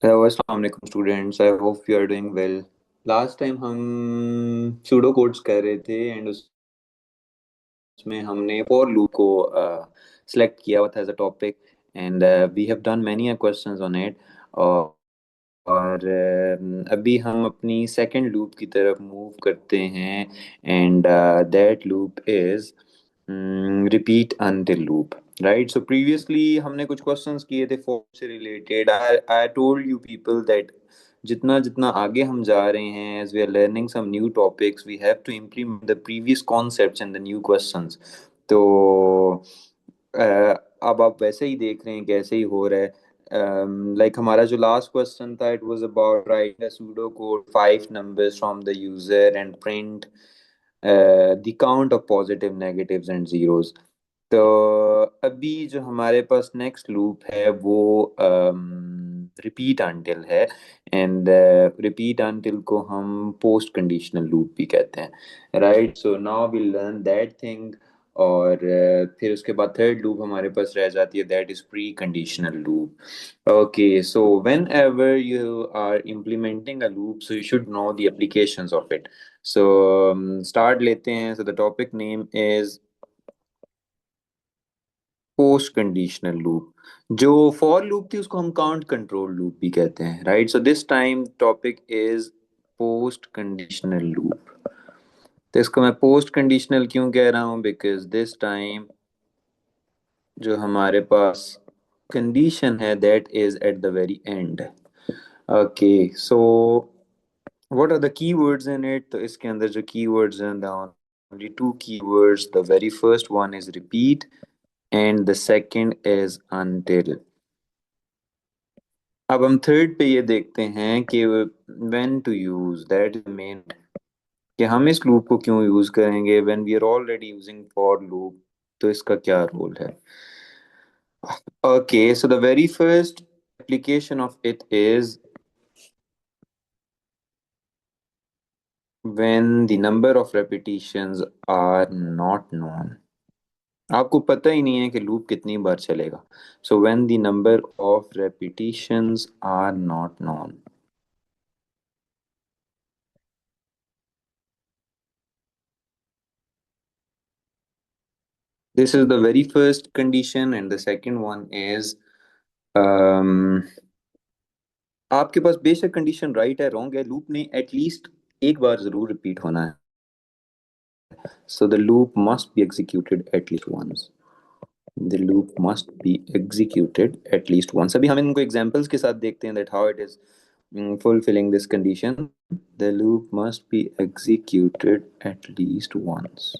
Hello, अस्सलाम वालेकुम students. I hope you are doing well. Last time हम pseudo codes कर रहे थे एंड उसमें हमने फॉर लूप को सिलेक्ट किया हुआ था as a topic and we have done many questions on it. और अभी हम अपनी सेकंड लूप की तरफ मूव करते हैं and that loop is repeat until loop. Right, so previously हमने कुछ क्वेश्चंस किए थे फॉर से related. I I told you people that जितना जितना आगे हम जा रहे हैं as we are learning some new topics we have to implement the previous concepts in the new questions. तो अब आप वैसे ही देख रहे हैं कैसे ही हो रहा है। लाइक हमारा जो लास्ट क्वेश्चन था it was about write a pseudo code 5 numbers from the user and print the count of positive negatives and zeros. तो अभी जो हमारे पास नेक्स्ट लूप है वो रिपीट अनटिल है एंड रिपीट अनटिल को हम पोस्ट कंडीशनल लूप भी कहते हैं। Right, so now we learn that thing. और फिर उसके बाद थर्ड लूप हमारे पास रह जाती है that is pre conditional loop. Okay, so whenever you are implementing a loop so you should know the applications of it. So start लेते हैं। So the topic name is post conditional loop. जो for loop थी उसको हम count control loop भी कहते हैं। Right, so this time topic is post conditional loop. तो इसको मैं पोस्ट कंडीशनल क्यों कह रहा हूँ, बिकॉज दिस टाइम जो हमारे पास कंडीशन है that is at the very end. Okay, so what are the keywords in it? तो इसके अंदर जो कीवर्ड्स हैं the only two keywords, the very first one is repeat and the second is until। अब हम third पे ये देखते हैं कि when to use, that is the main, कि हम इस लूप को क्यों यूज करेंगे when we are already using for loop। तो इसका क्या रोल है? Okay, so the very first application of it is when the number of repetitions are not known। आपको पता ही नहीं है कि लूप कितनी बार चलेगा। So when the number of repetitions are not known। This is the very first condition and the second one is um, आपके पास बेशक कंडीशन राइट है रॉन्ग है, लूप ने एटलीस्ट एक बार जरूर रिपीट होना है। So the loop must be executed at least once. The loop must be executed at least once. अभी हम इनको एग्जांपल्स के साथ देखते हैं that how it is fulfilling this condition। The loop must be executed at least once।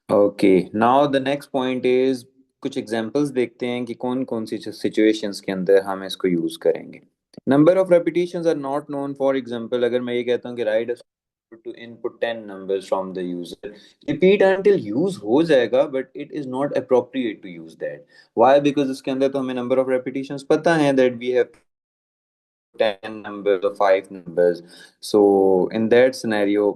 Okay, now the next point is कुछ examples देखते हैं कि कौन कौन सी सिचुएशंस के अंदर हम इसको यूज करेंगे। Number of repetitions are not known. For example अगर मैं ये कहता हूँ कि write to input 10 numbers from the user, repeat until use हो जाएगा but it is not appropriate to use that. Why? Because इसके अंदर तो हमें नंबर ऑफ रेपिटेशंस पता है that we have 10 numbers or 5 numbers। so in that scenario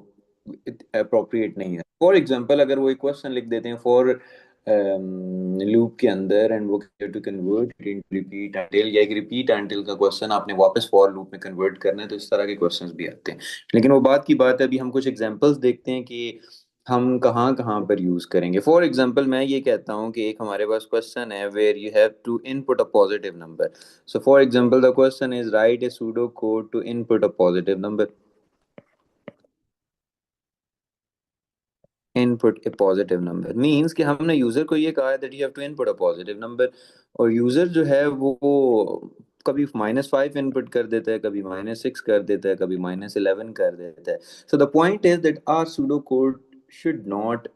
it appropriate नहीं है। फॉर एग्जाम्पल अगर वो एक क्वेश्चन लिख देते हैं फॉर लूप के अंदर एंड वो to convert into repeat until, या एक रिपीट अंटिल का क्वेश्चन आपने वापस फॉर लूप में कन्वर्ट करना है, तो इस तरह के क्वेश्चंस भी आते हैं। लेकिन वो बात की बात है, अभी हम कुछ एग्जांपल्स देखते हैं कि हम कहाँ कहाँ पर यूज करेंगे। फॉर एग्जांपल मैं ये कहता हूँ कि एक हमारे पास क्वेश्चन है where you have to input a positive number. So for example, the question is write a pseudo code to input a positive number। Input a positive number means कि हमने यूजर को ये कहा है that you have to input a positive number। और user जो है वो कभी -5 इनपुट कर देता है, कभी -6 कर देता है, कभी -11 कर देता है। So the point is that our pseudo code should not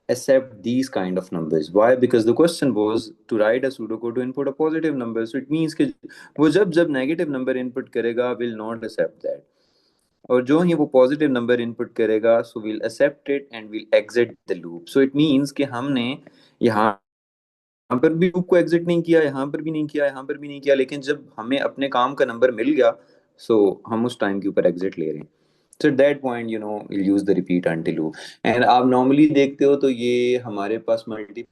accept these kind of numbers। Why? Because the question was to write a pseudocode to input a positive number। So it means कि वो जब जब negative number input करेगा will not accept that। और जो ही वो positive number input करेगा so will accept it and will exit the loop. So it means कि हमने यहाँ पर भी लूप को एग्जिट नहीं किया, यहाँ पर भी नहीं किया, यहाँ पर भी नहीं किया, लेकिन जब हमें अपने काम का नंबर मिल गया सो हम उस टाइम के ऊपर एग्जिट ले रहे हैं। So that point you know will use the repeat until loop. And आप नॉर्मली देखते हो तो ये हमारे पास मल्टी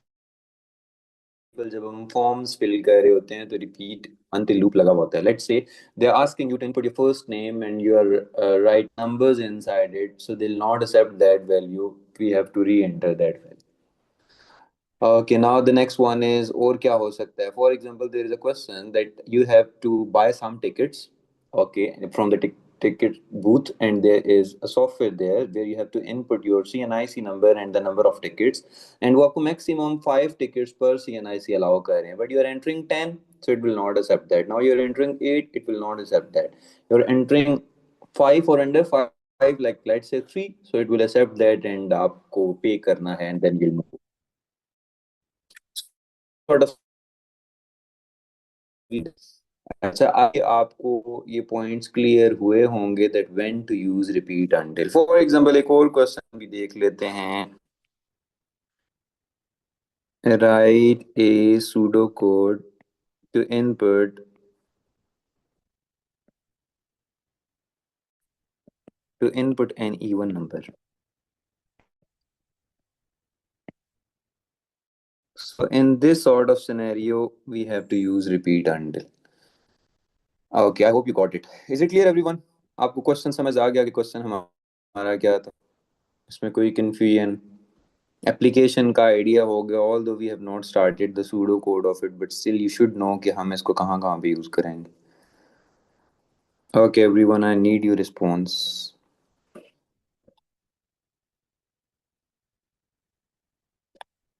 जब हम फॉर्म्स फिल कर रहे होते हैं तो रिपीट until लूप लगा हुआ होता है. Let's say they are asking you to input your first name and your right numbers inside it, so they'll not accept that value. We have to re-enter that value. Okay, now the next one is और क्या हो सकता है? For example, there is a question that you have to buy some tickets, okay, from the ticket booth, and there is a software there where you have to input your CNIC number and the number of tickets, and वो आपको maximum 5 tickets per CNIC allow कर रहे हैं, but you are entering 10, so it will not accept that. Now you are entering 8, it will not accept that. You are entering 5 or under 5, like let's say 3, so it will accept that and आपको pay करना है and then you'll move. Sort of. अच्छा, आगे आपको ये points clear हुए होंगे that when to use repeat until. For example एक और क्वेश्चन भी देख लेते हैं. Write a pseudo code to input an even number. So in this sort of scenario we have to use repeat until. Okay, I hope you got it. Is it clear everyone? आपको question समझ आ गया कि question हमारा क्या था? इसमें कोई confusion? Application का आइडिया हो गया, although we have not started the pseudo code of it, but still you should know कि हम इसको कहाँ कहाँ पे यूज करेंगे. Okay everyone, I need your response.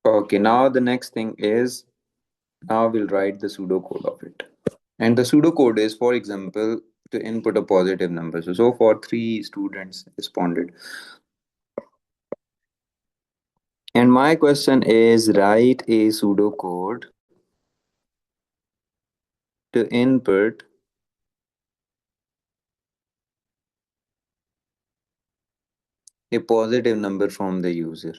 Okay, now the next thing is, now we'll write the pseudo code of it. And the pseudo code is, for example, to input a positive number. So far, 3 students responded. And my question is, write a pseudo code to input a positive number from the user.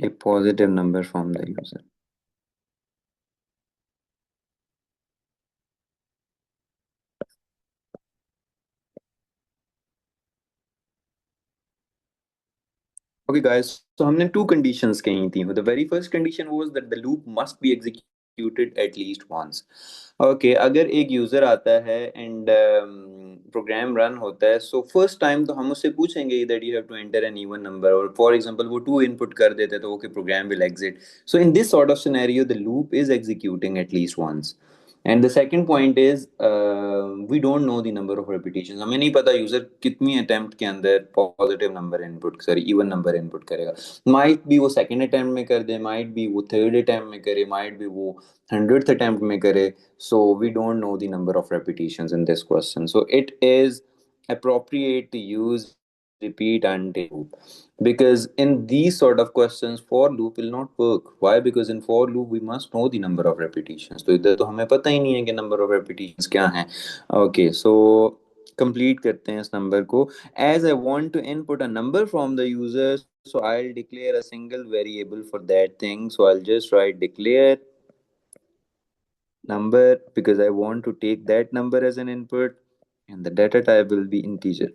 A positive number from the user. Okay, guys. So हमने two conditions कही थी. The very first condition was that the loop must be executed at least once. Okay, अगर एक user आता है and program run होता है, so first time तो हम उससे पूछेंगे that you have to enter an even number, और for example वो 2 input कर देते हैं तो okay, program will exit. So in this sort of scenario the loop is executing at least once. And the second point is, we don't know the number of repetition. हमें नहीं पता user कितनी attempt के अंदर positive number input, sorry even number input करेगा. Might be वो second attempt में कर दे, माइट बी वो थर्ड अटेम्प्ट में करे, माइट बी वो 100th अटेम्प्ट में करे. So we don't know the number of repetitions in this question, so it is appropriate to use repeat until loop, because in these sort of questions for loop will not work. Why? Because in for loop we must know the number of repetitions. तो इधर तो हमें पता ही नहीं है कि number of repetitions क्या हैं. Okay, so complete करते हैं इस number को. As I want to input a number from the user, so I'll declare a single variable for that thing. So I'll just write declare number because I want to take that number as an input, and the data type will be integer.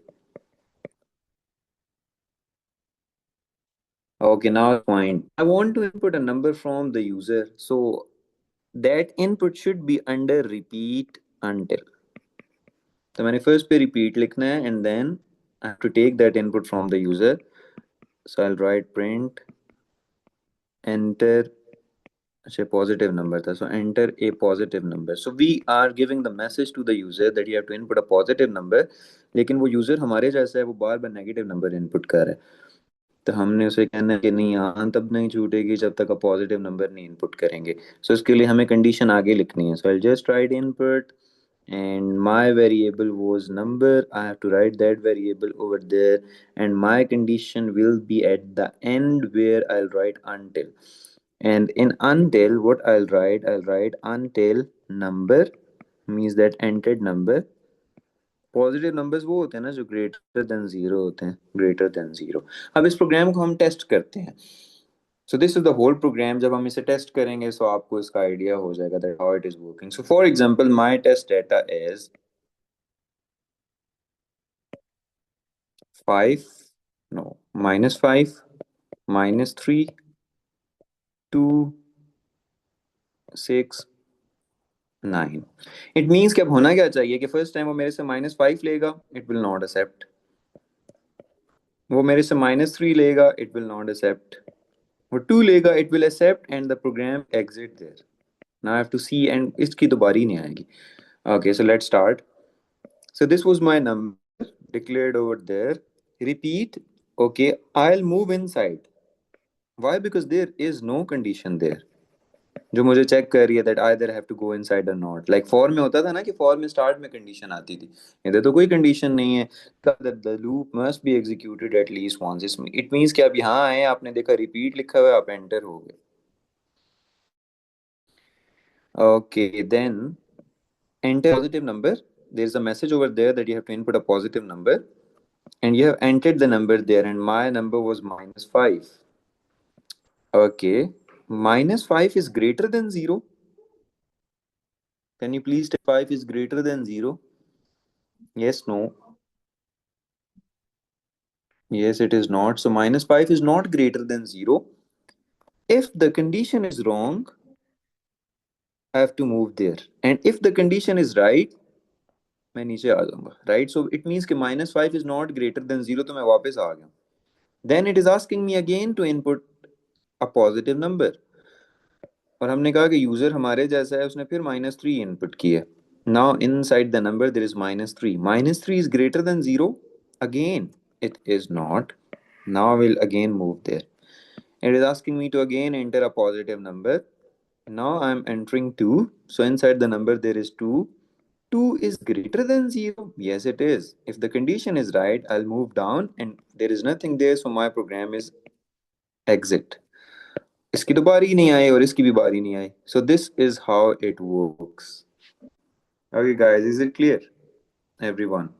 Okay, now point. I want to input a number from the user, so that input should be under repeat until. तो मैंने first पे repeat लिखना है and then I have to take that input from the user. So I'll write print enter. अच्छा, positive number था, so enter a positive number. So we are giving the message to the user that you have to input a positive number. लेकिन वो user हमारे जैसा है, वो बार बार negative number input कर रहा है. तो हमने उसे कहना है कि नहीं, यहाँ तब नहीं छूटेगी जब तक आप पॉजिटिव नंबर नहीं इनपुट करेंगे. सो इसके लिए हमें कंडीशन आगे लिखनी है. So I just write input and my variable was number. I have to write that variable over there, and my condition will be at the end where I'll write until. And in until, what I'll write until number, means that entered number. Positive numbers वो होते हैं ना जो greater than zero होते हैं, greater than zero. अब इस programme को हम टेस्ट करते हैं. So this is the whole program. जब हम इसे टेस्ट करेंगे सो आपको इसका आइडिया हो जाएगा that how it is working. So for example my test data is 5, no, -5, -3, 2, 6, 9। It means कि अब होना क्या चाहिए कि फर्स्ट टाइम वो मेरे से -5 लेगा, इट विल नॉट एक्सेप्ट। वो मेरे से -3 लेगा, इट विल नॉट एक्सेप्ट। वो 2 लेगा, it will accept and the program exit there. Now I have to see, and इसकी तो बारी नहीं आएगी। Okay, so let's start. So this was my number declared over there. Repeat. Okay, I'll move inside. Why? Because there is no condition there. जो मुझे check कर रही है that either have to go inside or not. Like for में होता था ना कि for में start में condition आती थी। इधर तो कोई condition नहीं है। That the loop must be executed at least once. It means कि आप यहाँ आए, आपने देखा repeat लिखा हुआ है, आप enter हो गए। Okay, then enter positive number. There's a message over there that you have to input a positive number, and you have entered the number there, and my number was -5. Okay, -5 is greater than 0. Can you please tell 5 is greater than 0? Yes, no. Yes, it is not. So -5 is not greater than 0. If the condition is wrong, I have to move there. And if the condition is right, मैं नीचे आ जाऊंगा. Right? So it means कि -5 is not greater than 0, तो मैं वापस आ गया. Then it is asking me again to input a positive number. और हमने कहा कि यूजर हमारे जैसा है, उसने फिर -3 इनपुट की है. Now in side the number there is -3. -3 is greater than 0. Again it is not. Now I will again move there. It is asking me to again enter a positive number. Now I am entering 2. So inside the number there is 2. 2 is greater than 0. Yes, it is. If the condition is right, I'll move down and there is nothing there, so my program is exit. इसकी तो बारी ही नहीं आई और इसकी भी बारी नहीं आई. So this is how it works. Okay, guys, is it clear, everyone?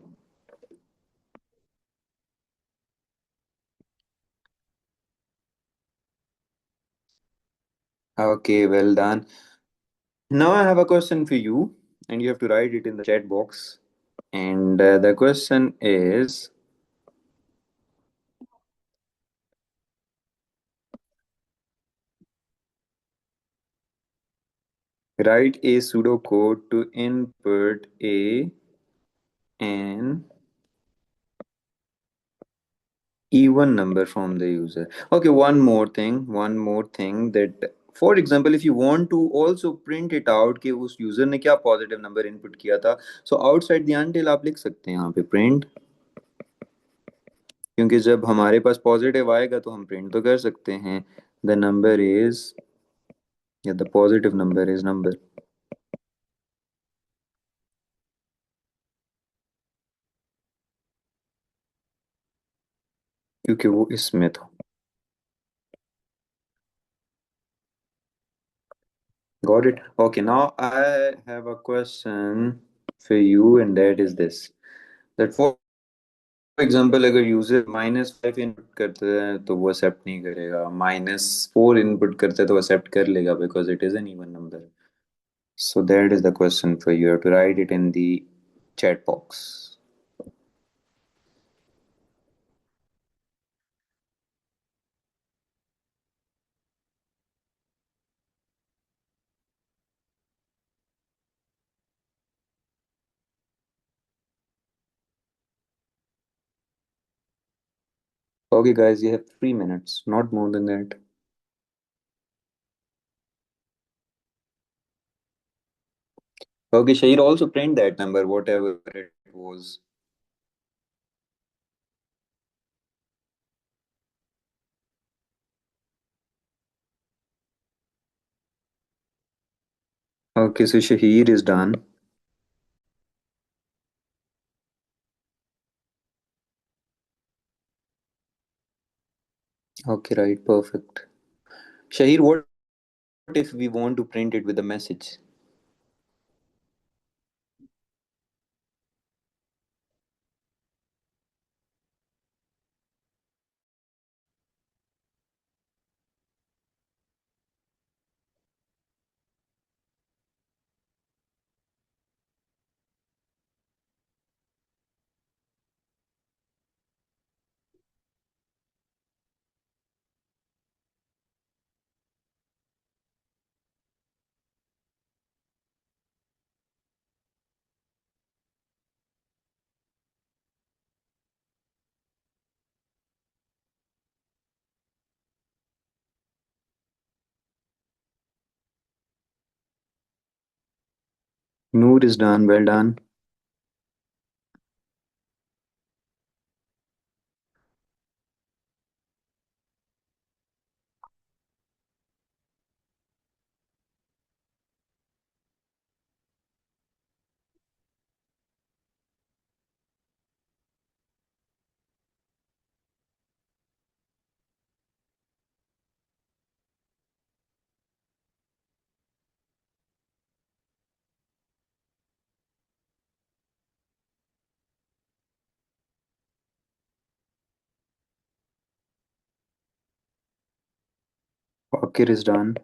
Okay, well done. Now I have a question for you, and you have to write it in the chat box. And the question is, write a pseudocode to input an even number from the user. Okay, one more thing that, for example, if you want to also print it out कि उस user ने क्या positive number input किया था, so outside the until आप लिख सकते हैं यहाँ पे print, क्योंकि जब हमारे पास पॉजिटिव आएगा तो हम प्रिंट तो कर सकते हैं द नंबर इज, या the positive number is number, क्योंकि वो इसमें था. Got it? Okay, now I have a question for you, and that is this. That for example अगर यूजर -5 इनपुट करते हैं तो वो एक्सेप्ट नहीं करेगा, -4 इनपुट करते हैं तो एक्सेप्ट कर लेगा because it is an even number. So that is the question for you. Have to write it in the chat box. Okay, guys, you have 3 minutes, not more than that. Okay, Shahir, also print that number, whatever it was. Okay, so Shahir is done. Okay, right, perfect. Shahir, what if we want to print it with a message? Noor is done. Well done. Bakir is done.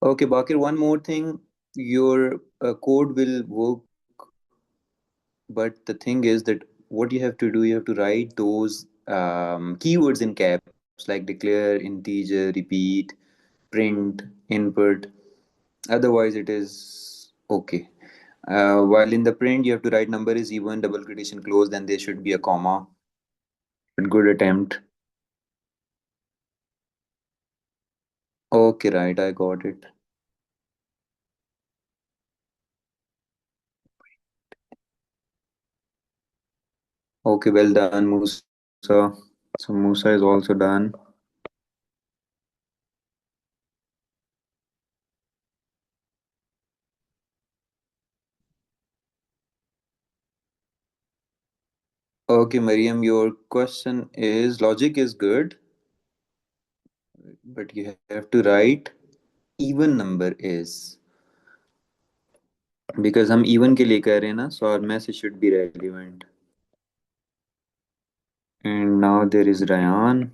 Okay, Bakir, one more thing. Your code will work, but the thing is that what you have to do, you have to write those keywords in caps like declare, integer, repeat, print, input. Otherwise, it is okay. While in the print, you have to write number is even, double quotation close, then there should be a comma. But good attempt. Okay, right, I got it. Okay, well done, Musa. So Musa is also done. Okay, Mariam, your question is logic is good, but you have to write even number is, because हम even के लिए कर रहे हैं ना, so our message should be relevant. And now there is Ryan.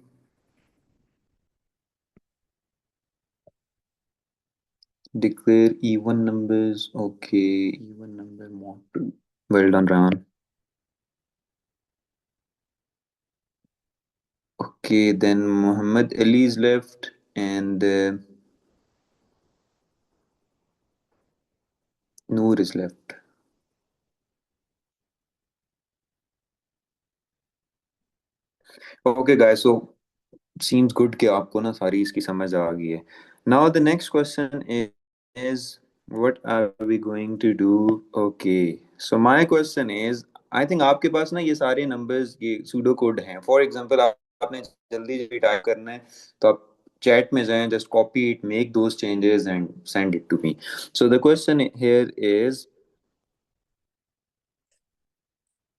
Declare even numbers. Okay, even number model. Well done, Ryan. Okay, then Muhammad Ali is left, and Noor is left. Okay, guys. So seems good कि आपको ना सारी इसकी समझ आ गई है. Now the next question is what are we going to do? Okay. So my question is, I think आपके पास ना ये सारे numbers ये pseudo code हैं. For example, आपने जल्दी जल्दी टाइप करना है तो आप chat में जाएं, just copy it, make those changes and send it to me. So the question here is,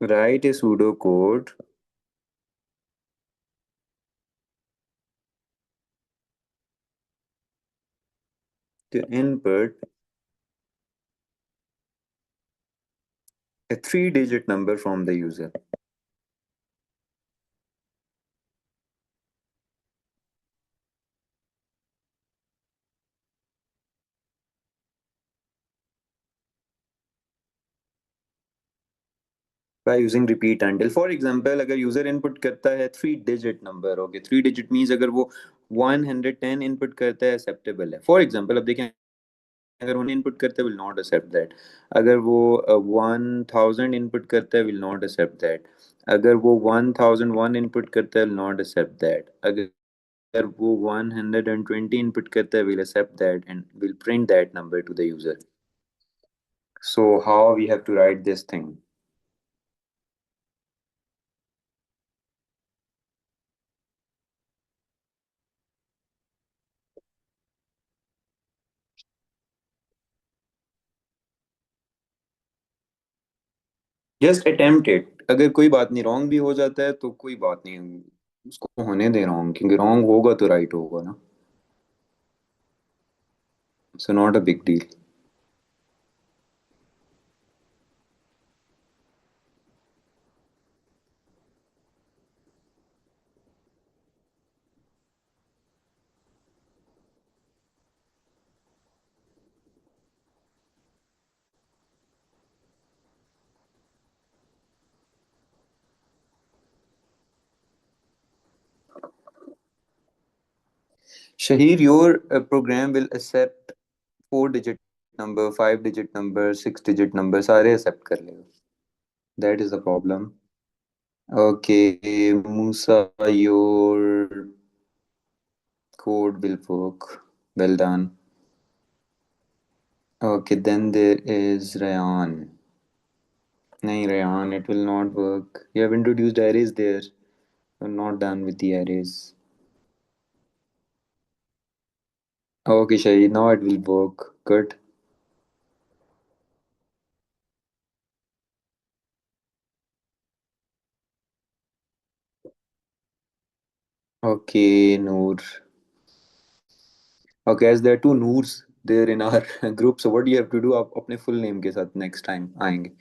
write a pseudo code to input a three-digit number from the user. By using repeat until. For example, अगर user input करता है three digit number, okay, three digit means अगर वो 110 input करता है acceptable है. For example अब देखें, अगर 1 इनपुट करता है विल नॉट एक्सेप्ट दैट. अगर वो 1000 इनपुट करता है विल नॉट एक्सेप्ट दैट. अगर वो 1001 इनपुट करता है विल नॉट एक्सेप्ट दैट. अगर वो 120 इनपुट करता है will accept that and will print that number to the user. So how we have to write this thing? Just attempt it. अगर कोई बात नहीं, रॉन्ग भी हो जाता है तो कोई बात नहीं, उसको होने दे रॉन्ग, क्योंकि रॉन्ग होगा तो राइट होगा ना. So not a big deal. Shahir, your program will accept four digit number, five digit number, six digit number सारे एक्सेप्ट कर लेगा. That is the problem. Okay, Musa, your code will work. Well done. Okay, then there is Rayan. Nahin, Rayan, it will not work. You have introduced arrays there. You're not done with the arrays. Okay, Shahid, now it will work. Good. Okay, Noor. Okay, as there are two Noors there in our group, so what do you have to do? आप अपने full name के साथ next time आएंगे,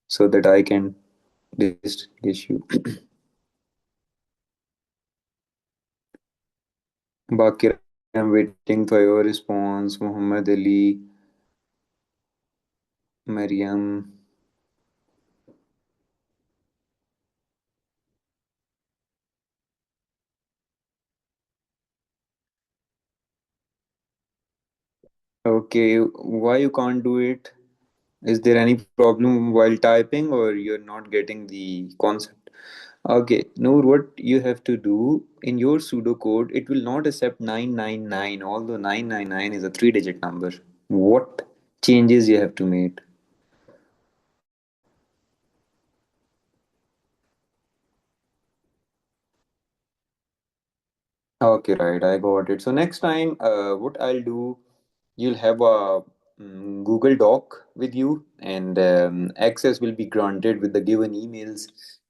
so that I can distinguish you. Bakir, I'm waiting for your response. Muhammad Ali, Mariam. Okay, why you can't do it? Is there any problem while typing, or you're not getting the concept? Okay, Noor, what you have to do in your pseudocode, it will not accept 999, although 999 is a three-digit number. What changes you have to make? Okay, right, I got it. So next time, what I'll do, you'll have a Google Doc with you, and access will be granted with the given emails,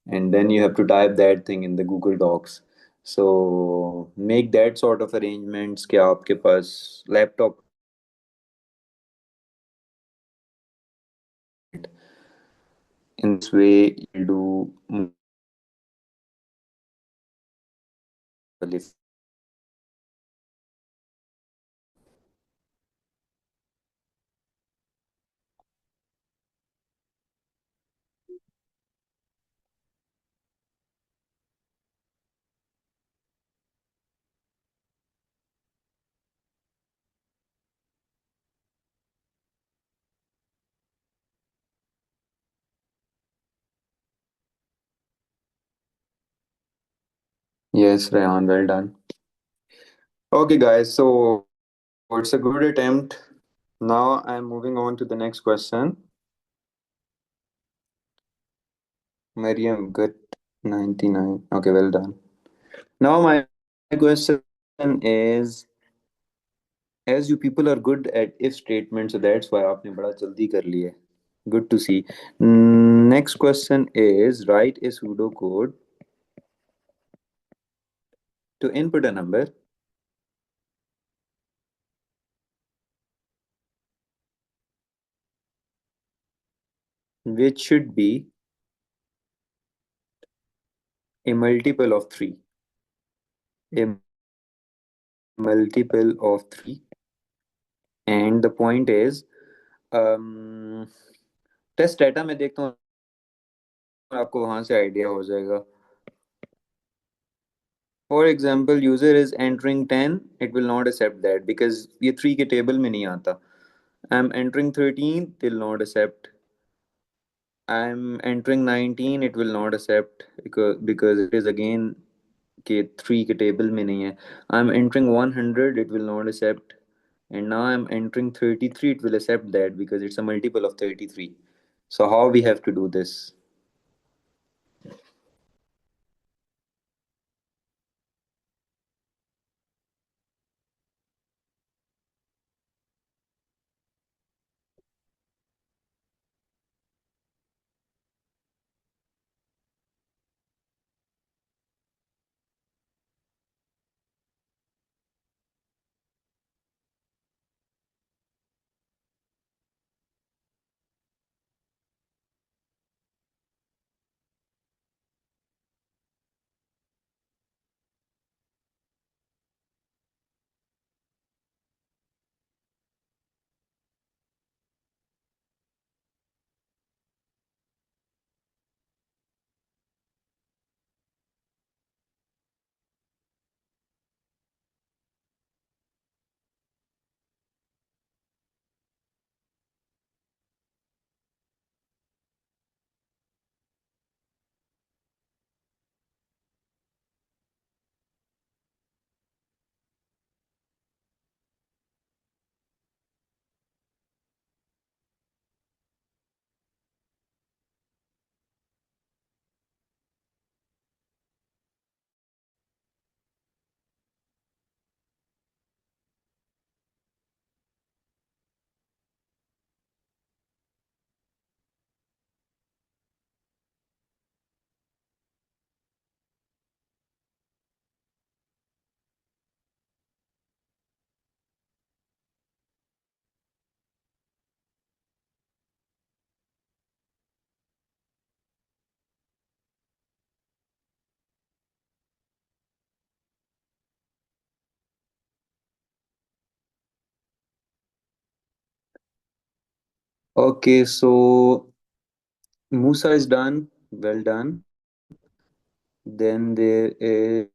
and then you have to type that thing in the Google Docs. So make that sort of arrangements कि आपके पास laptop in this way you'll do. Yes, Rayan, well done. Okay, guys, so it's a good attempt. Now I'm moving on to the next question. Mariam, good 99. Okay, well done. Now my question is, as you people are good at if statement, so that's why आपने बड़ा जल्दी कर लिया. Good to see. Next question is, write a pseudo code to input a number which should be a multiple of 3. A multiple of 3. And the point is, test data में देखता हूँ, आपको वहां से आइडिया हो जाएगा. For example user is entering 10, it will not accept that because ये 3 के टेबल में नहीं आता. I am entering 13, will not accept. I am entering 19, it will not accept because it is again के 3 के टेबल में नहीं है. आई am entering 100, it will not accept. And now I'm entering 33, it will accept that because it's a multiple of 33. So how we have to do this? Okay, so Musa is done. Well done. Then there is